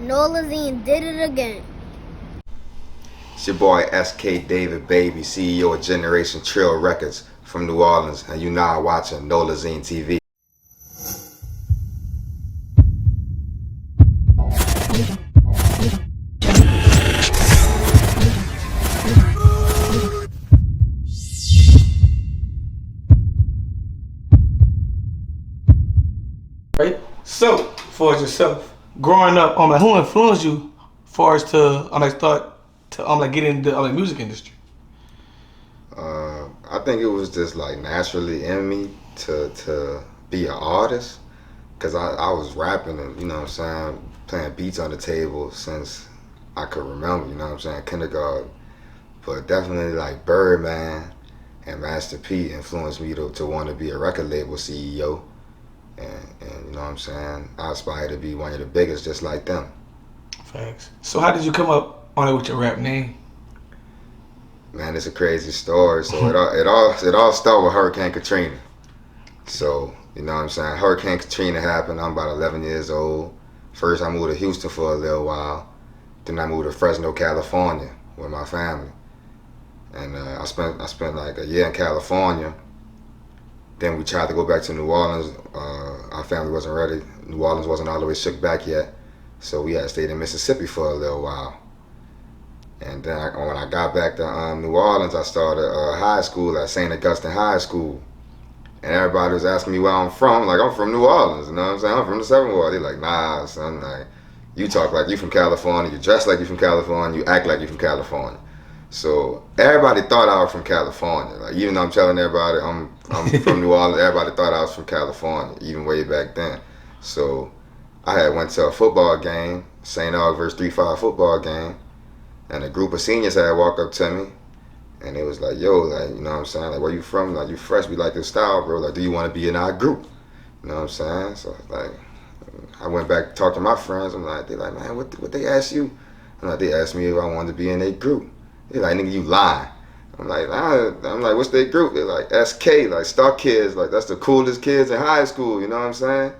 Nolazine did it again. It's your boy SK David Baby, CEO of Generation Trill Records from New Orleans, and you now watching Nolazine TV. Right? So, for yourself, growing up, who influenced you far as to start to get into the music industry? I think it was just like naturally in me to be an artist, because I was rapping and, you know what I'm saying, playing beats on the table since I could remember, you know what I'm saying, kindergarten. But definitely like Birdman and Master P influenced me to want to be a record label CEO. And you know what I'm saying, I aspire to be one of the biggest just like them. Facts. So how did you come up on it with your rap name? Man, it's a crazy story. So it all started with Hurricane Katrina. So, you know what I'm saying, Hurricane Katrina happened. I'm about 11 years old. First I moved to Houston for a little while. Then I moved to Fresno, California with my family. And I spent like a year in California. Then we tried to go back to New Orleans. Our family wasn't ready. New Orleans wasn't all the way shook back yet. So we had stayed in Mississippi for a little while. And then when I got back to New Orleans, I started high school at St. Augustine High School. And everybody was asking me where I'm from. Like, I'm from New Orleans, you know what I'm saying? I'm from the 7th Ward. They're like, nah, son, like, you talk like you from California, you dress like you from California, you act like you from California. So everybody thought I was from California. Like, even though I'm telling everybody I'm from New Orleans, everybody thought I was from California, even way back then. So I had went to a football game, St. Aug versus 3-5 football game, and a group of seniors had walked up to me, and they was like, yo, like, you know what I'm saying, like, where you from? Like, you fresh, we like this style, bro. Like, do you want to be in our group? You know what I'm saying? So, like, I went back to talk to my friends. I'm like, they like, man, what they asked you? I'm like, they asked me if I wanted to be in their group. They like, nigga, you lying. I'm like, what's their group? They're like, SK, like, Star Kids, like, that's the coolest kids in high school, you know what I'm saying?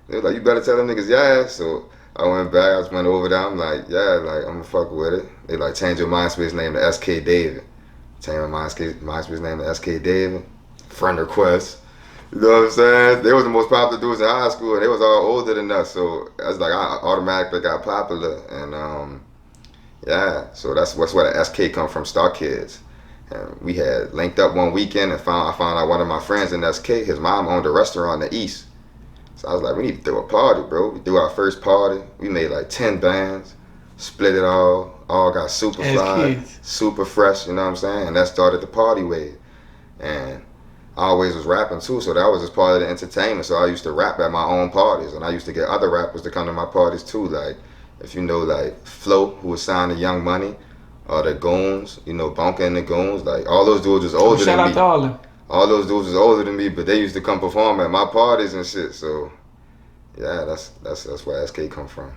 They were like, you better tell them niggas, yeah. So I went back, I just went over there, I'm like, yeah, like, I'm gonna fuck with it. They like, change your MySpace name to SK David. Change my MySpace name to SK David. Friend request. You know what I'm saying? They was the most popular dudes in high school, and they was all older than us, so that's like, I automatically got popular, and yeah, so that's where the SK come from, Star Kids. And we had linked up one weekend and I found out one of my friends in SK, his mom owned a restaurant in the East. So I was like, we need to throw a party, bro. We threw our first party. We made like 10 bands, split it all got super fly, super fresh, you know what I'm saying? And that started the party wave. And I always was rapping too, so that was just part of the entertainment. So I used to rap at my own parties, and I used to get other rappers to come to my parties too, like, if you know, like Flo, who was signed to Young Money, or the Goons, you know, Bonka and the Goons, like, all those dudes was older than me. Shout out to all of them. All those dudes was older than me, but they used to come perform at my parties and shit. So, yeah, that's where SK come from.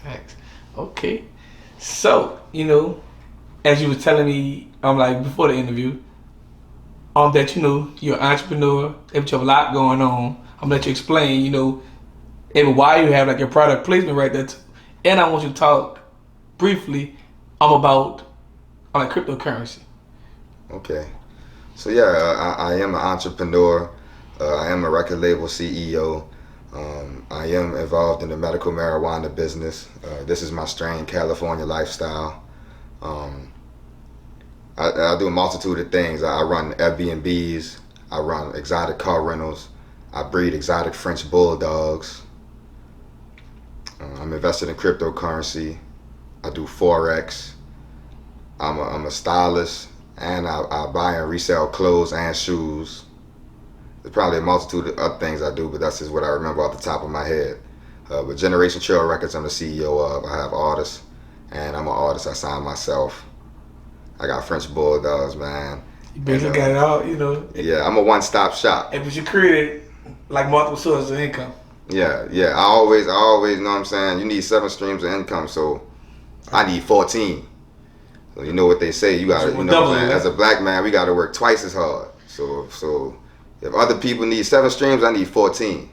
Thanks. Okay. So, you know, as you were telling me, like, before the interview, that, you know, you're an entrepreneur, that you have a lot going on. I'm gonna let you explain, you know, and why you have like your product placement right there too. And I want you to talk briefly about like cryptocurrency. Okay. So yeah, I am an entrepreneur. I am a record label CEO. I am involved in the medical marijuana business. This is my strain, California lifestyle. I do a multitude of things. I run Airbnbs. I run exotic car rentals. I breed exotic French bulldogs. I'm invested in cryptocurrency. I do Forex. I'm a stylist, and I buy and resell clothes and shoes. There's probably a multitude of other things I do, but that's just what I remember off the top of my head. But Generation Trill Records, I'm the CEO of. I have artists, and I'm an artist. I sign myself. I got French bulldogs, man. You basically got it all, you know. Yeah, I'm a one-stop shop. But you created like multiple sources of income. Yeah. I always know what I'm saying. You need 7 streams of income, so I need 14. So you know what they say. You gotta, you know what I'm saying? As a black man, we gotta work twice as hard. So if other people need 7 streams, I need 14.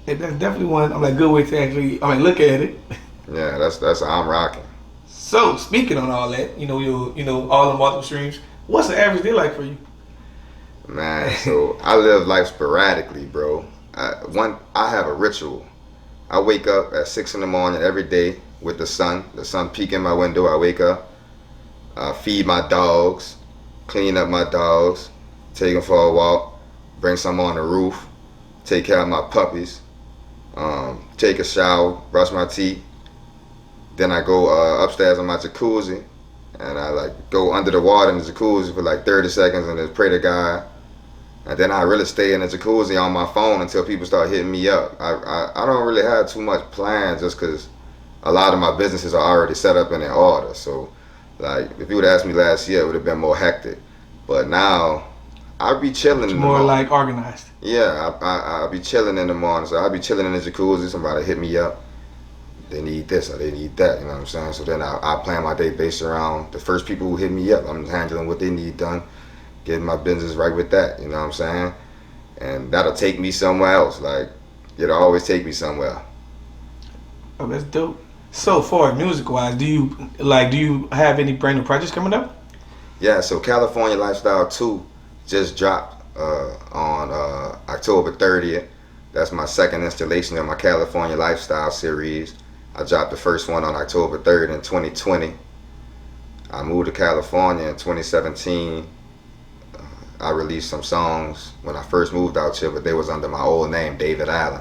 That's definitely one. I'm like good way to actually. Look at it. Yeah, that's how I'm rocking. So speaking on all that, all the multiple streams. What's the average day like for you? Man, so I live life sporadically, bro. I have a ritual. I wake up at 6 in the morning every day with the sun peeking my window. I wake up, feed my dogs, clean up my dogs, take them for a walk, bring some on the roof, take care of my puppies, take a shower, brush my teeth. Then I go upstairs in my jacuzzi, and I like go under the water in the jacuzzi for like 30 seconds and then pray to God. And then I really stay in the jacuzzi on my phone until people start hitting me up. I don't really have too much plans just because a lot of my businesses are already set up and in order. So, like, if you would ask me last year, it would have been more hectic. But now, I'd be chilling in the More morning. like organized. Yeah, I'll be chilling in the morning. So I'll be chilling in the jacuzzi. Somebody hit me up. They need this or they need that. You know what I'm saying? So then I plan my day based around the first people who hit me up. I'm handling what they need done, getting my business right with that. You know what I'm saying? And that'll take me somewhere else. Like, it'll always take me somewhere. Oh, that's dope. So far, music wise, do you have any brand new projects coming up? Yeah, so California Lifestyle 2 just dropped on October 30th. That's my second installation of my California Lifestyle series. I dropped the first one on October 3rd in 2020. I moved to California in 2017. I released some songs when I first moved out here, but they was under my old name, David Allen.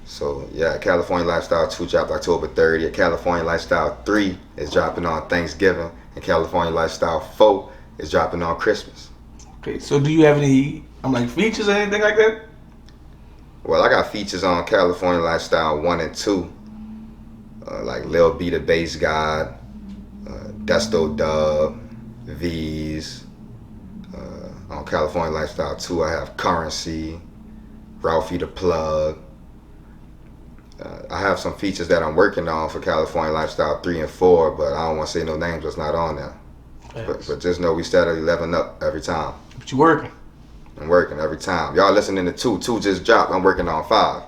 So yeah, California Lifestyle 2 dropped October 30th. California Lifestyle 3 is dropping on Thanksgiving. And California Lifestyle 4 is dropping on Christmas. Okay, so do you have any features or anything like that? Well, I got features on California Lifestyle 1 and 2. Like Lil B the Bass God, Desto Dub, V's. On California Lifestyle 2, I have Currency, Ralphie the Plug. I have some features that I'm working on for California Lifestyle 3 and 4, but I don't want to say no names that's not on there. But just know we steadily leveling up every time. But you working. I'm working every time. Y'all listening to 2. 2 just dropped. I'm working on 5.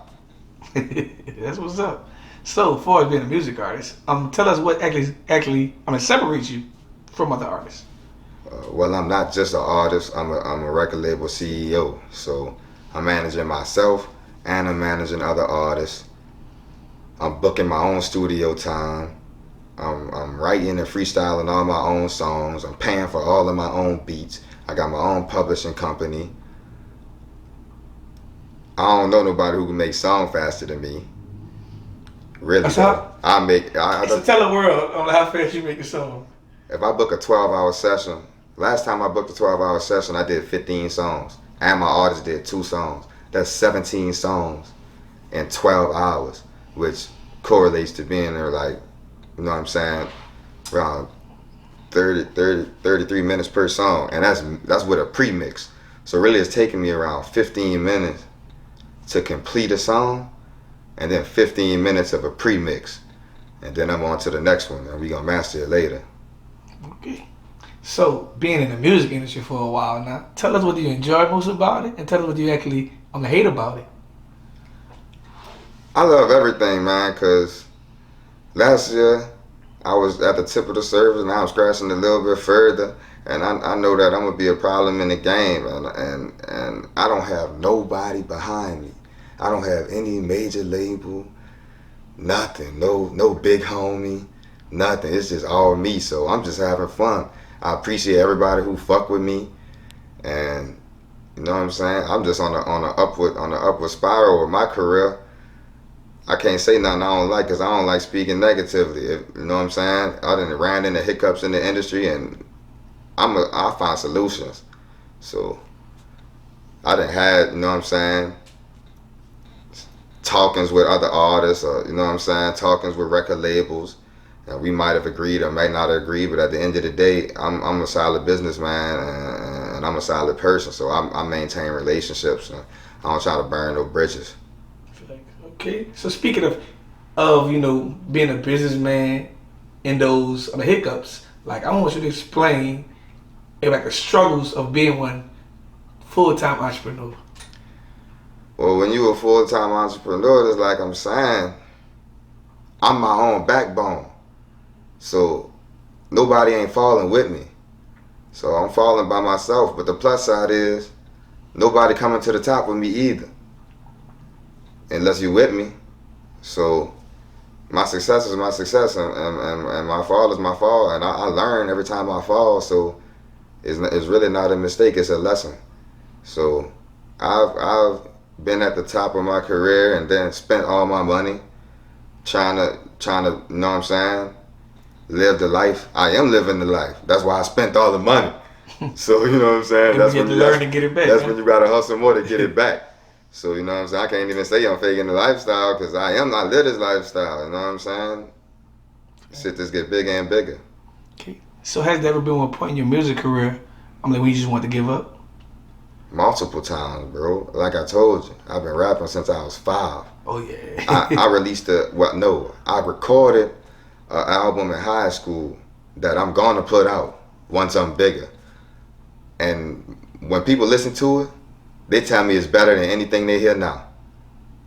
That's what's up. So, as far as being a music artist, tell us what actually separates you from other artists. Well, I'm not just an artist. I'm a record label CEO. So I'm managing myself and I'm managing other artists. I'm booking my own studio time. I'm writing and freestyling all my own songs. I'm paying for all of my own beats. I got my own publishing company. I don't know nobody who can make songs faster than me. Really? That's how? So tell the world on how fast you make a song. If I book a 12-hour session, last time I booked a 12-hour session, I did 15 songs. And my artist did 2 songs. That's 17 songs in 12 hours, which correlates to being there like, you know what I'm saying, around 33 minutes per song. And that's with a pre-mix. So really it's taking me around 15 minutes to complete a song, and then 15 minutes of a pre-mix. And then I'm on to the next one, and we gonna master it later. Okay. So, being in the music industry for a while now, tell us what you enjoy most about it, and tell us what you actually hate about it. I love everything, man, because last year I was at the tip of the surface, now I'm scratching a little bit further, and I know that I'm going to be a problem in the game, and I don't have nobody behind me. I don't have any major label, nothing, no big homie, nothing. It's just all me, so I'm just having fun. I appreciate everybody who fuck with me, and you know what I'm saying. I'm just on the upward spiral with my career. I can't say nothing I don't like because I don't like speaking negatively. You know what I'm saying. I done ran into hiccups in the industry, and I find solutions. So I done had, you know what I'm saying, talkings with other artists, or you know what I'm saying, talkings with record labels. And we might have agreed or might not agree, but at the end of the day, I'm a solid businessman and I'm a solid person. So I maintain relationships and I don't try to burn no bridges. Okay, so speaking of being a businessman and those hiccups, like I want you to explain the struggles of being one full-time entrepreneur. Well, when you a full-time entrepreneur, it's like I'm saying, I'm my own backbone. So nobody ain't falling with me. So I'm falling by myself. But the plus side is nobody coming to the top with me either. Unless you with me. So my success is my success and my fall is my fall. And I learn every time I fall. So it's really not a mistake. It's a lesson. So I've been at the top of my career and then spent all my money trying to, you know what I'm saying, live the life. I am living the life. That's why I spent all the money. So, you know what I'm saying? That's when you learn to get it back. That's when you gotta hustle more to get it back. So, you know what I'm saying? I can't even say I'm faking the lifestyle because I am not live this lifestyle. You know what I'm saying? Shit just get bigger and bigger. Okay. So has there ever been one point in your music career, when you just want to give up? Multiple times, bro. Like I told you, I've been rapping since I was 5. Oh yeah. I released I recorded an album in high school that I'm gonna put out once I'm bigger. And when people listen to it, they tell me it's better than anything they hear now.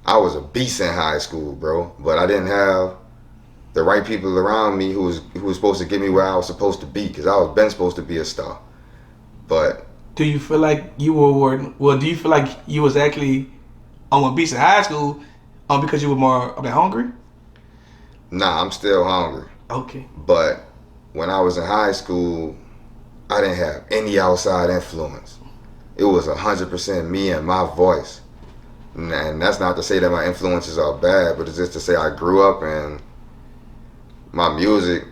I was a beast in high school, bro, but I didn't have the right people around me who was supposed to get me where I was supposed to be, because I was been supposed to be a star. But do you feel like you were do you feel like you was actually on a beast in high school because you were more hungry? Nah, I'm still hungry. Okay. But when I was in high school, I didn't have any outside influence. It was 100% me and my voice. And that's not to say that my influences are bad, but it's just to say I grew up and my music,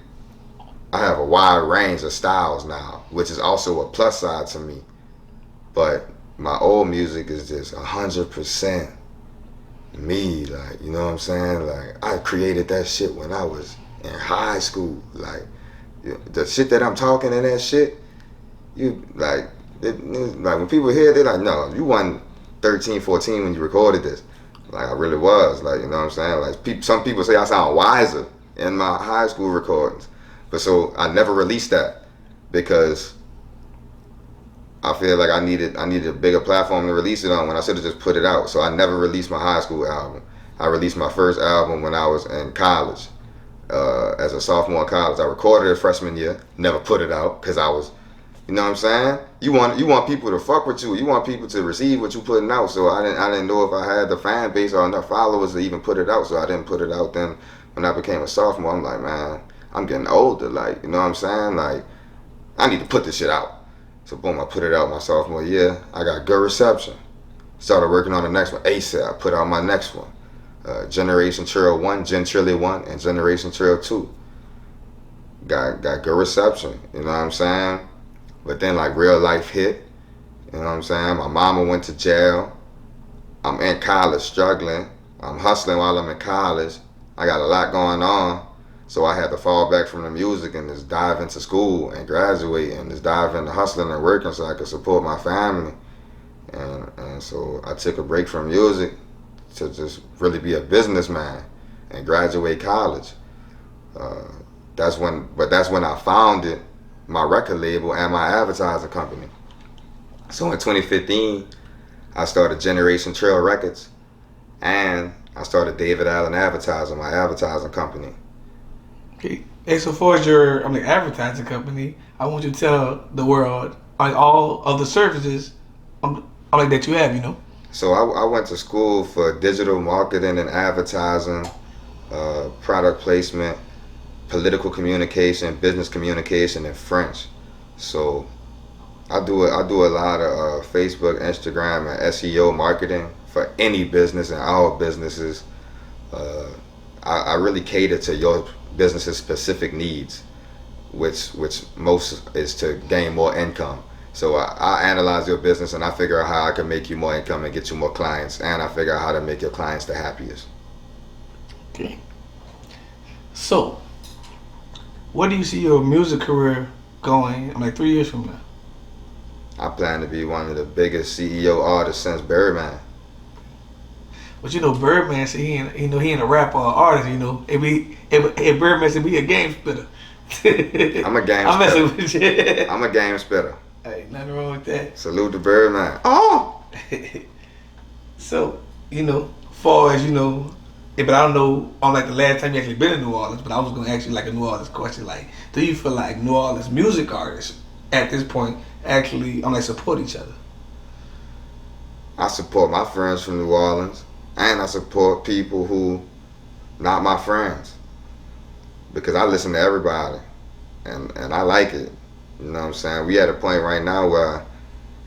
I have a wide range of styles now, which is also a plus side to me. But my old music is just 100% me, like, you know what I'm saying? Like, I created that shit when I was in high school. Like, the shit that I'm talking in that shit, like when people hear it, they're like, no, you wasn't 13, 14 when you recorded this. Like, I really was, like, you know what I'm saying? Like, some people say I sound wiser in my high school recordings. But so I never released that because I feel like I needed a bigger platform to release it on when I should have just put it out. So I never released my high school album. I released my first album when I was in college, as a sophomore in college. I recorded it freshman year, never put it out because I was, you know what I'm saying? You want people to fuck with you. You want people to receive what you putting out. So I didn't know if I had the fan base or enough followers to even put it out. So I didn't put it out. Then when I became a sophomore, I'm like, man, I'm getting older. Like, you know what I'm saying? Like, I need to put this shit out. So boom, I put it out my sophomore year. I got good reception. Started working on the next one. ASAP, I put out my next one. Generation Trail 1, Gen Trilly 1, and Generation Trail 2. Got good reception, you know what I'm saying? But then like real life hit, you know what I'm saying? My mama went to jail. I'm in college struggling. I'm hustling while I'm in college. I got a lot going on. So I had to fall back from the music and just dive into school and graduate and just dive into hustling and working so I could support my family. And so I took a break from music to just really be a businessman and graduate college. That's when I founded my record label and my advertising company. So in 2015, I started Generation Trail Records and I started David Allen Advertising, my advertising company. Okay. And so far as your advertising company, I want you to tell the world all of the services that you have, you know. So I went to school for digital marketing and advertising, product placement, political communication, business communication, and French. So I do a lot of Facebook, Instagram, and SEO marketing for any business and all businesses. I really cater to your business's specific needs, which most is to gain more income. So I analyze your business and I figure out how I can make you more income and get you more clients, and I figure out how to make your clients the happiest. Okay. So, where do you see your music career going 3 years from now? I plan to be one of the biggest CEO artists since Birdman. But you know, Birdman said he ain't a rapper or artist. You know, if Birdman said be a game spitter. I'm a game I'm spitter. messing with you. I'm a game spitter. Hey, nothing wrong with that. Salute to Birdman. Oh. So far as but I don't know on like the last time you actually been in New Orleans, but I was gonna ask you like a New Orleans question. Like, do you feel like New Orleans music artists at this point actually support each other? I support my friends from New Orleans, and I support people who not my friends, because I listen to everybody, and I like it. You know what I'm saying? We at a point right now where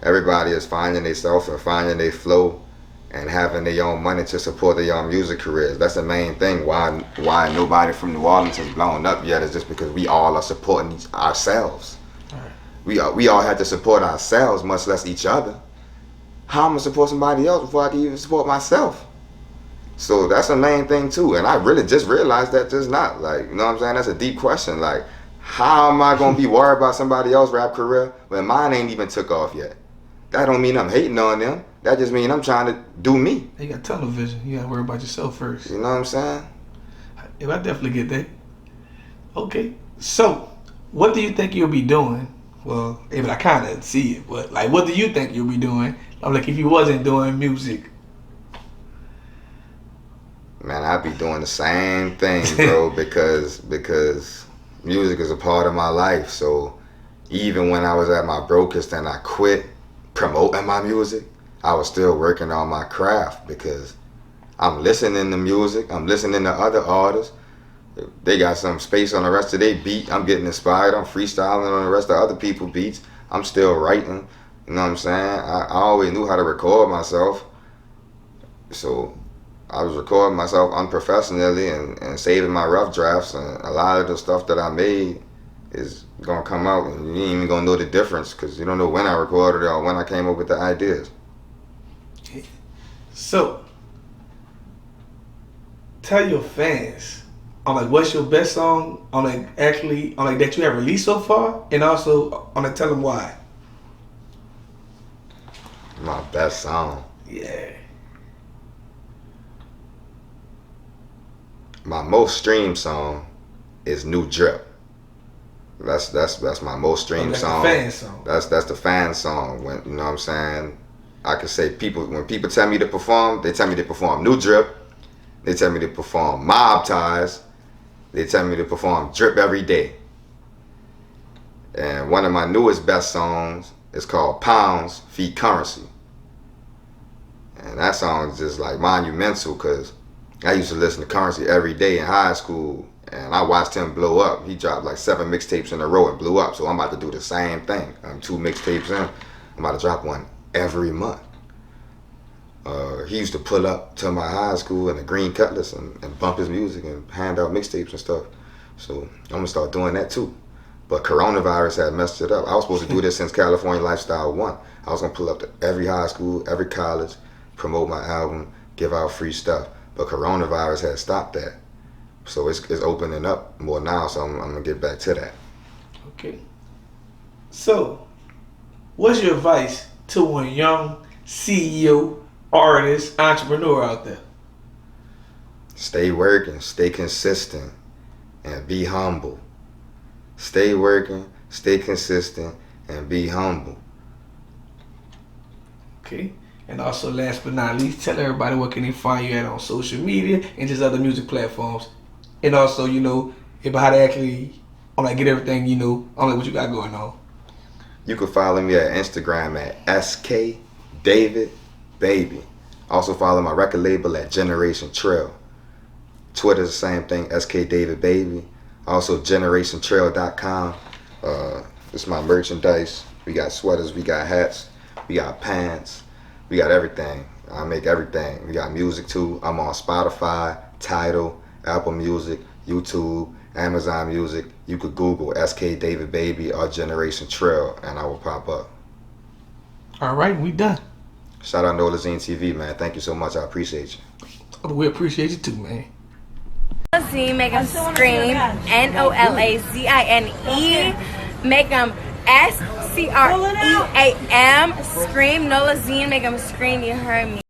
everybody is finding themselves and finding their flow and having their own money to support their own music careers. That's the main thing. Why nobody from New Orleans has blown up yet is just because we all are supporting ourselves. Right. We all have to support ourselves, much less each other. How am I support somebody else before I can even support myself? So that's the main thing too. And I really just realized that just not. Like, you know what I'm saying? That's a deep question. Like, how am I gonna be worried about somebody else's rap career when mine ain't even took off yet? That don't mean I'm hating on them. That just means I'm trying to do me. You got television. You gotta worry about yourself first. You know what I'm saying? Yeah, I definitely get that. Okay. So, what do you think you'll be doing? Well, I kind of see it, but like, what do you think you'll be doing? I'm like, if you wasn't doing music. Man, I'd be doing the same thing, bro, because music is a part of my life. So even when I was at my brokest and I quit promoting my music, I was still working on my craft, because I'm listening to music, I'm listening to other artists. If they got some space on the rest of their beat, I'm getting inspired, I'm freestyling on the rest of other people's beats. I'm still writing, you know what I'm saying? I always knew how to record myself. So I was recording myself unprofessionally and saving my rough drafts, and a lot of the stuff that I made is gonna come out and you ain't even gonna know the difference, because you don't know when I recorded it or when I came up with the ideas. So, tell your fans, what's your best song that you have released so far, and also tell them why. My best song. Yeah. My most streamed song is New Drip. That's my most streamed song. The fan song. That's the fan song. When, you know what I'm saying? I could say when people tell me to perform, they tell me to perform New Drip. They tell me to perform Mob Ties. They tell me to perform Drip Every Day. And one of my newest best songs is called Pounds Feet Currency. And that song is just like monumental, because I used to listen to Currency every day in high school, and I watched him blow up. He dropped like 7 mixtapes in a row and blew up. So I'm about to do the same thing. I'm 2 mixtapes in. I'm about to drop one every month. He used to pull up to my high school in a green Cutlass and bump his music and hand out mixtapes and stuff. So I'm gonna start doing that too. But coronavirus had messed it up. I was supposed to do this since California Lifestyle 1. I was gonna pull up to every high school, every college, promote my album, give out free stuff. But coronavirus had stopped that. So it's opening up more now, so I'm gonna get back to that. Okay. So, what's your advice to a young CEO, artist, entrepreneur out there? Stay working, stay consistent, and be humble. Stay working, stay consistent, and be humble. Okay. And also, last but not least, tell everybody where can they find you at on social media and just other music platforms. And also, how to actually get everything, what you got going on. You can follow me at Instagram at SKDavidBaby. Also follow my record label at Generation Trail. Twitter's the same thing, SKDavidBaby. Also GenerationTrail.com. It's my merchandise. We got sweaters, we got hats, we got pants, we got everything. I make everything. We got music too. I'm on Spotify, Tidal, Apple Music, YouTube, Amazon Music. You could Google SKDavidBaby or Generation Trail and I will pop up. All right, we done. Shout out Nolazine TV, man. Thank you so much. I appreciate you. We appreciate you too, man. Nolazine, make them scream. Nolazine. Make them SCREAM. Scream. Nolazine, make them scream. You heard me.